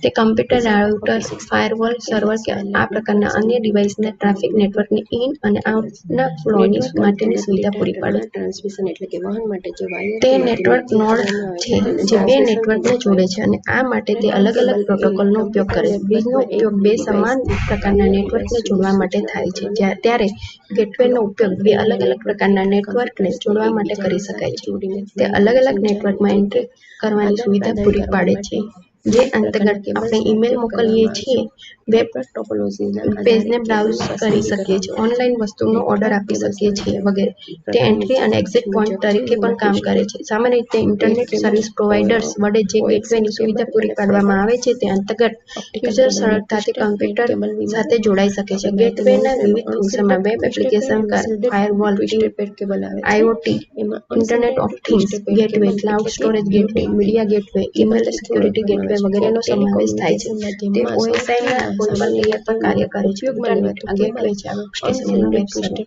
તે computer, router, firewall, server કે આ પ્રકારના અન્ય ડિવાઇસના ટ્રાફિક નેટવર્કને ઇન અને આઉટના ફ્લોની માટેની સુવિધા પૂરી પાડે. ટ્રાન્સમિશન એટલે કે વહન માટે જે વાયર તે નેટવર્ક નોડ છે જે બે નેટવર્કને જોડે છે અને આ માટે તે અલગ અલગ પ્રોટોકોલનો ઉપયોગ કરે છે. બ્રિજનો ઉપયોગ બે સમાન પ્રકારના નેટવર્કને જોડવા માટે થાય છે, ત્યારે ગેટવેનો ઉપયોગ બે અલગ અલગ પ્રકારના નેટવર્કને જોડવા માટે કરી શકાય છે. તે અલગ અલગ નેટવર્કમાં એન્ટ્રી કરવાની સુવિધા પૂરી પાડે છે, જે અંતર્ગત આપણે ઈમેલ મોકલીએ છીએ, વેબ પેજને બ્રાઉઝ કરી શકીએ છીએ, ઓનલાઈન વસ્તુનો ઓર્ડર આપી શકીએ છીએ વગેરે. તે એન્ટ્રી અને એક્ઝિટ પોઈન્ટ તરીકે પણ કામ કરે છે. સામાન્ય રીતે ઇન્ટરનેટ સર્વિસ પ્રોવાઇડર્સ વડે જે ગેટવેની સુવિધા પૂરી પાડવામાં આવે છે તે અંતર્ગત યુઝર સરળતાથી કમ્પ્યુટર સાથે જોડાઈ શકે છે. ગેટવેના વિવિધ ફંક્શનમાં web application, firewall, IoT, internet of things gateway, cloud storage gateway, media gateway, email security gateway વગેરેનો સમાવેશ થાય છે. તે OSIના સર્વર લેયર પર કાર્ય કરે છે. ઇન્ટરનેટ આ ગેટવે છે. આ વર્કસ્ટેશનનો વેબસાઇટ.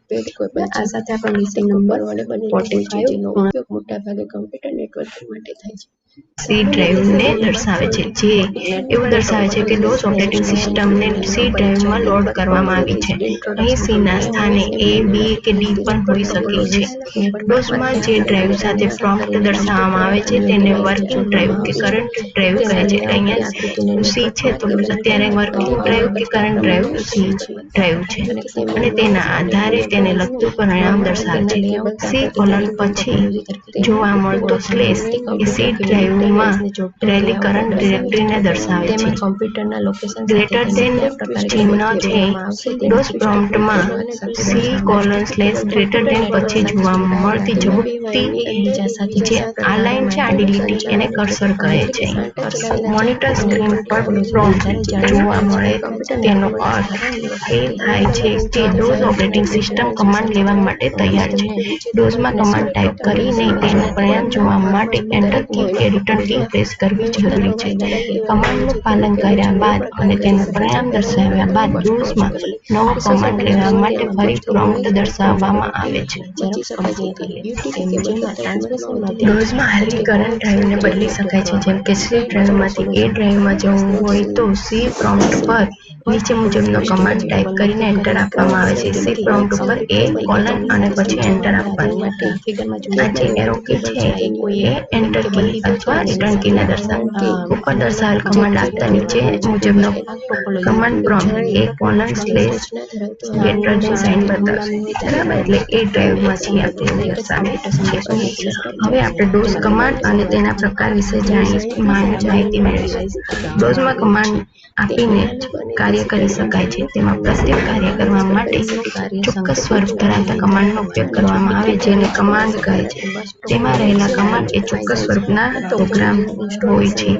આ સાથે આપણો મિશન નંબર 45 મોટાભાગે કમ્પ્યુટર નેટવર્કિંગ માટે થાય છે. સી ડ્રાઈવને દર્શાવે છે, જે એવું દર્શાવે છે કે DOS ઓપરેટિંગ સિસ્ટમને સી ડ્રાઈવમાં લોડ કરવામાં આવી છે. અહીં સીના સ્થાને A, B કે D પણ હોઈ શકે છે. DOSમાં જે ડ્રાઈવ સાથે પ્રોમ્પ્ટ દર્શાવવામાં આવે છે તેને વર્કિંગ ડ્રાઈવ કે કરંટ ડ્રાઈવ કહે છે. અહીંયા સી છે તો અત્યારે વર્કિંગ ડ્રાઈવ કે કરંટ ડ્રાઈવ સી ડ્રાઈવ છે અને તેના આધારે તેને લગતું પરિણામ દર્શાવે છે. સી કોલન પછી જોવા મળતો સ્લેશ એ સી ડ્રાઈવમાં રહેલી કરંટ ડિરેક્ટરીને દર્શાવે છે. ગ્રેટર ધેન ચિહ્ન છે. DOS પ્રોમ્પ્ટમાં C colon slash greater than પછી જોવા મળતી ઝબૂકતી જે આ લાઈન છે, આડી લીટી, એને કર્સર કહે છે. મોનિટર સ્ક્રીન પર પ્રોમ્પ્ટ જોવા મળે તેનો અર્થ એ થાય છે કે DOS ઓપરેટિંગ સિસ્ટમ કમાન્ડ લેવા માટે તૈયાર છે. DOSમાં કમાન્ડ ટાઈપ કરીને તેનું પરિણામ જોવા માટે એન્ટર કી કે રિટર્ન કી પ્રેસ કરવી જરૂરી છે. કમાન્ડનું પાલન કર્યા બાદ અને તેનું પરિણામ દર્શાવ્યા બાદ DOSમાં નવો કમાન્ડ લેવા માટે ફરી પ્રોમ્પ્ટ દર્શાવવામાં આવે છે. DOSમાં હાલની કરંટ ડ્રાઈવને બદલી શકાય છે. જેમ કે સી ડ્રાઈવમાંથી A ડ્રાઈવમાં જવું હોય તો સી પ્રોમ્પ્ટ પર નીચે મુજબનો કમાન્ડ ટાઈપ કરીને એન્ટર આપવામાં આવે છે. સી પ્રોમ્પ્ટ ઉપર A કોલન અને પછી એન્ટર આપવાનું. આ જે એરો કી છે એ એન્ટર કી અથવા રિટર્ન કીને દર્શાવે. ઉપર દર્શાવેલ કમાન્ડ આપતા નીચે મુજબનો command prompt A colon slash greater than sign બતાવશે. બરાબર, એટલે A ડ્રાઈવમાં છીએ આપણે દર્શાવે છે. હવે આપણે DOS કમાન્ડ અને તેના પ્રકાર વિશે માહિતી મેળવીશું. DOSમાં કમાન્ડ આપીને જ કાર્ય કરી શકાય છે. તેમાં પ્રત્યેક કાર્ય કરવા માટે ચોક્કસ સ્વરૂપ ધરાવતા કમાન્ડનો ઉપયોગ કરવામાં આવે જેને કમાન્ડ કહે છે. તેમાં રહેલા કમાન્ડ એ ચોક્કસ સ્વરૂપના પ્રોગ્રામ હોય છે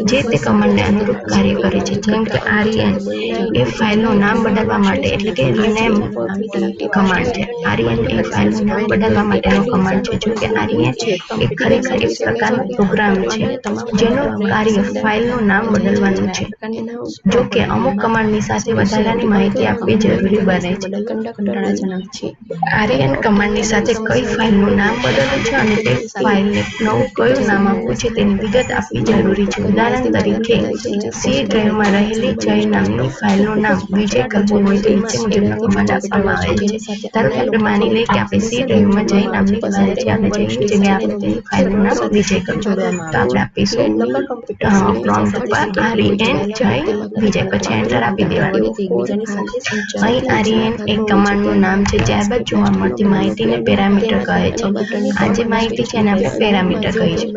જે તે કમાન્ડને અનુરૂપ કાર્ય કરે છે. જેમ કે REN એ ફાઇલનું નામ બદલવા માટે એટલે કે રિનેમ કમાન્ડ છે. REN એ ફાઇલનું નામ બદલવા માટેનો કમાન્ડ છે. જો કે REN એ ખરેખર એક પ્રકારનો પ્રોગ્રામ છે જેનું કાર્ય ફાઇલનું નામ બદલવાનું છે. જો કે અમુક કમાન્ડની સાથે વધારાની માહિતી આપવી જરૂરી બને છે. REN કમાન્ડની સાથે કઈ ફાઇલનું નામ બદલવું છે અને તે ફાઇલને નવું કયું નામ આપવું છે તેની વિગત આપવી જરૂરી છે. ઉદાહરણ તરીકે સી ડ્રાઈવમાં રહેલી જય નામની ફાઇલનું નામ વિજય કરવું હોય તો નીચે મુજબનો કમાન્ડ આપવામાં આવે છે. ધારો કે આપણે માની લઈએ કે આપણે સી ડ્રાઈવમાં જય નામની ફાઇલ છે અને જયની જગ્યાએ આપણે તેની ફાઇલનું નામ વિજય કરવું. તો આપણે આપીશું પ્રોમ્પ્ટ પર REN જય વિજય, પછી એન્ટર આપી દેવાનું. અહીં REN એક કમાન્ડનું નામ છે. ત્યારબાદ જોવા મળતી માહિતીને પેરામીટર કહે છે. આ જે માહિતી છે એને આપણે પેરામીટર કહીશું,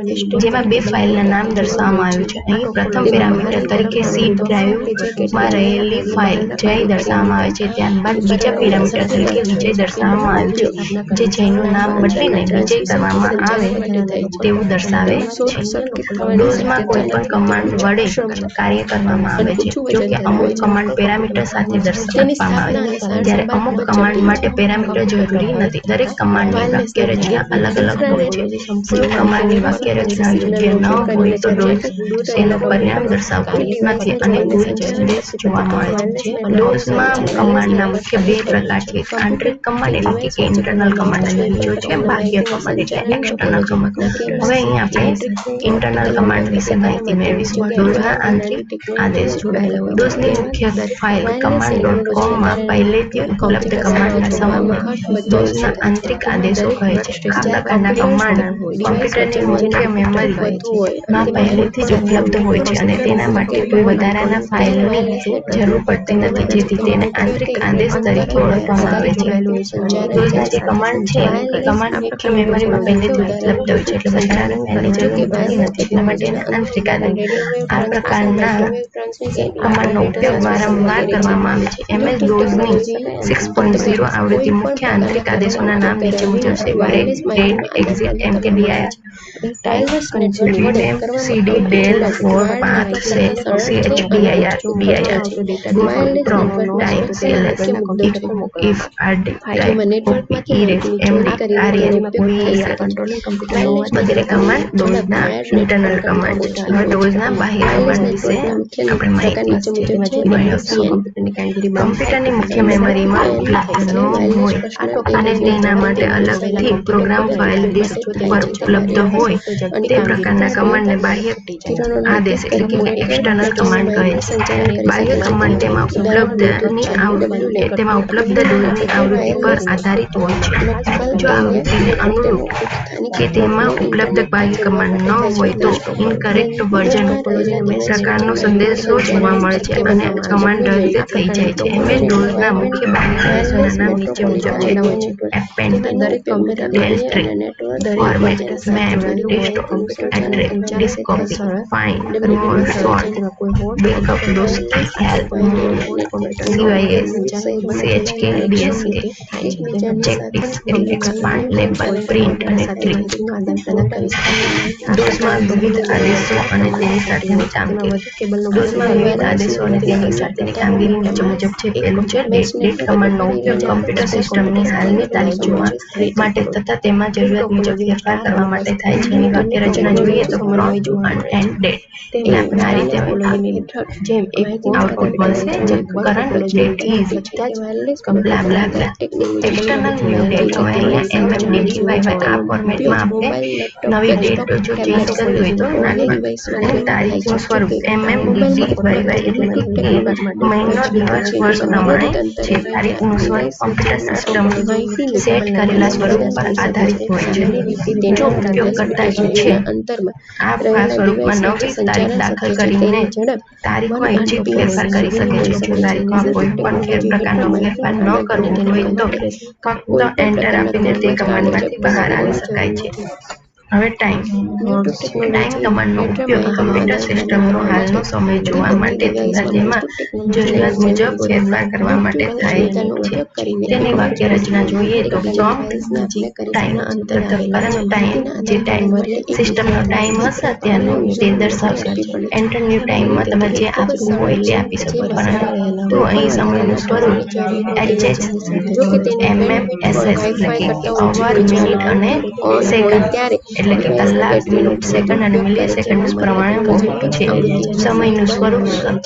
જેમાં બે ફાઇલના નામ દર્શાવવામાં આવ્યું છે. અહીં પ્રથમ પેરામીટર તરીકે સી ડ્રાઈવમાં રહેલી ફાઇલ જય દર્શાવવામાં આવે છે. ત્યારબાદ બીજા પેરામીટર તરીકે વિજય દર્શાવવામાં આવ્યું છે, જે જયનું નામ બદલીને વિજય કરવામાં આવે તેવું દર્શાવે છે. DOSમાં કોઈ પણ કમાન્ડ વડે કાર્ય કરવામાં આવે છે. જો કે અમુક કમાન્ડ પેરામીટર સાથે દર્શાવવામાં આવે છે, જ્યારે અમુક કમાન્ડ માટે પેરામીટર જરૂરી નથી. દરેક કમાન્ડની વાક્ય રચના અલગ અલગ હોય છે. જો કમાન્ડની વાક્ય રચના યોગ્ય ન હોય તો ડોઝ તેનું પરિણામ દર્શાવતું નથી અને ભૂલ સંદેશ જોવા મળે છે. ડોઝમાં કમાન્ડના મુખ્ય બે પ્રકાર છે: એક આંતરિક કમાન્ડ એટલે કે ઇન્ટરનલ કમાન્ડ અને બીજો છે બાહ્ય કમાન્ડ એટલે એક્સટર્નલ કમાન્ડ. હવે અહીં આપણે ઇન્ટરનલ કમાન્ડ વિશે માહિતી મેળવીશું. ડોઝના આંતરિક આદેશો. ડોઝની મુખ્ય ફાઇલ command.com માં પહેલેથી ઉપલબ્ધ કમાન્ડના સમૂહને ડોઝના આંતરિક આદેશો કહે છે. આ પ્રકારના કમાન્ડ કમ્પ્યુટરની મુખ્ય મેમરીમાં પહેલેથી જ ઉપલબ્ધ હોય છે અને તેના માટે કોઈ વધારાના ફાઇલની જરૂર પડતી નથી, જેથી તેને આંતરિક આદેશ તરીકે ઓળખવામાં આવે છે. ડોઝના જે કમાન્ડ છે એ કમાન્ડ મુખ્ય મેમરીમાં પહેલેથી ઉપલબ્ધ હોય છે, એટલે વધારાની ફાઇલની જરૂર પડતી નથી, એટલા માટે એને આંતરિક આદેશ. આ પ્રકારના કમાન્ડનો ઉપયોગ વારંવાર કરવામાં આવે છે. MS-DOSની 6.0 આવૃત્તિ મુખ્ય આંતરિક આદેશોના નામ નીચે મુજબ છે: break, delete, exit, mkdir, rename, cd, del, for, path, set, chdir, dir, default prompt, time, cls, if, rd, write, copy, erase, md, rel, ver વગેરે કમાન્ડ ડોઝના ઇન્ટરનલ કમાન્ડ છે. હવે ડોઝના બાહ્ય કમાન્ડ વિશે આપણે માહિતી મેળવીશું. કમ્પ્યુટરની મુખ્ય મેમરીમાં ઉપલબ્ધ ન હોય અને તેના માટે અલગથી પ્રોગ્રામ ફાઇલ ડિસ્ક પર ઉપલબ્ધ હોય તે પ્રકારના કમાન્ડને બાહ્ય આદેશ એટલે કે એક્સટર્નલ કમાન્ડ કહે છે. બાહ્ય કમાન્ડ તેમાં ઉપલબ્ધ ડોઝની આવૃત્તિ પર આધારિત હોય છે. જો આવૃત્તિને અનુરૂપ કે તેમાં ઉપલબ્ધ બાહ્ય કમાન્ડ ન હોય તો ઇનકરેક્ટ વર્ઝન પ્રકારનો સંદેશો જોવા મળે છે અને કમાન્ડ રદ થઈ જાય છે. MS-DOSના મુખ્ય બાહ્ય આદેશોના નામ નીચે મુજબ છે: append, delete, format, map, desktop, address, disk copy, find, remove, sort, backup, DOSKey, help, CYS, CHK, DSK, check disk, expand, label, print અને treat. ડોઝમાં વિવિધ આદેશો અને તેની સાથેની કામગીરી. ડોઝમાં વિવિધ આદેશો અને તેની સાથેની કામગીરી નીચે મુજબ છે. પહેલું છે date કમાન્ડનો ઉપયોગ કમ્પ્યુટર સિસ્ટમની હાલની તારીખ જોવા માટે તથા તેમાં જરૂરિયાત મુજબ ફેરફાર કરવા માટે થાય છે. એની વાક્ય રચના જોઈએ તો prompt and date એટલે આપણે આ રીતે આઉટપુટ મળશે જે current date is blah blah blah. External new date હવે અહીંયા MMDDYY આ ફોર્મેટમાં આપણે નવી ડેટ જો ચેન્જ કરવી હોય તો નાખવાની અને તારીખનું સ્વરૂપ MMDDYY એટલે કે મહિનો, દિવસ, વર્ષ પ્રમાણે છે. તારીખનું સ્વરૂપ કમ્પ્યુટર સિસ્ટમ સેટ કરેલા સ્વરૂપ પર આધારિત હોય છે. જો ઉપયોગકર્તા ઈચ્છે આ સ્વરૂપમાં નવી તારીખ દાખલ કરીને તારીખમાં ઇચ્છિત ફેરફાર કરી શકે છે. જો તારીખમાં કોઈ પણ પ્રકારનો ફેરફાર ન કરવો હોય તો ફક્ત એન્ટર આપીને તે કમાન્ડમાંથી બહાર આવી શકાય છે. હવે ટાઈમ કમાન્ડનો ઉપયોગ કમ્પ્યુટર સિસ્ટમનો હાલનો સમય જોવા માટે તથા તેમાં જરૂરિયાત મુજબ ફેરફાર કરવા માટે થાય છે. તેની વાક્ય રચના જોઈએ તો prompt ટાઈમ તથા કરંટ ટાઈમ જે ટાઈમ સિસ્ટમનો ટાઈમ હશે અત્યારનો તે દર્શાવશે. એન્ટર ન્યૂ ટાઈમમાં તમે જે આપવું હોય તે આપી શકો, પરંતુ અહીં સમયનું સ્વરૂપ HH, MMSS એટલે કે અવર, મિનિટ અને સેકન્ડ એટલે કે કલાક, મિનિટ, સેકન્ડ અને મિલિસેકન્ડ પ્રમાણે હોય છે. સમયનું સ્વરૂપ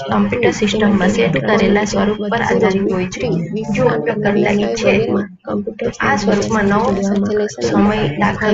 કમ્પ્યુટર સિસ્ટમમાં સેટ કરેલા સ્વરૂપ પર આધારિત હોય છે. જો ઉપયોગકર્તા ઈચ્છે તો આ સ્વરૂપમાં નવો સમય દાખલ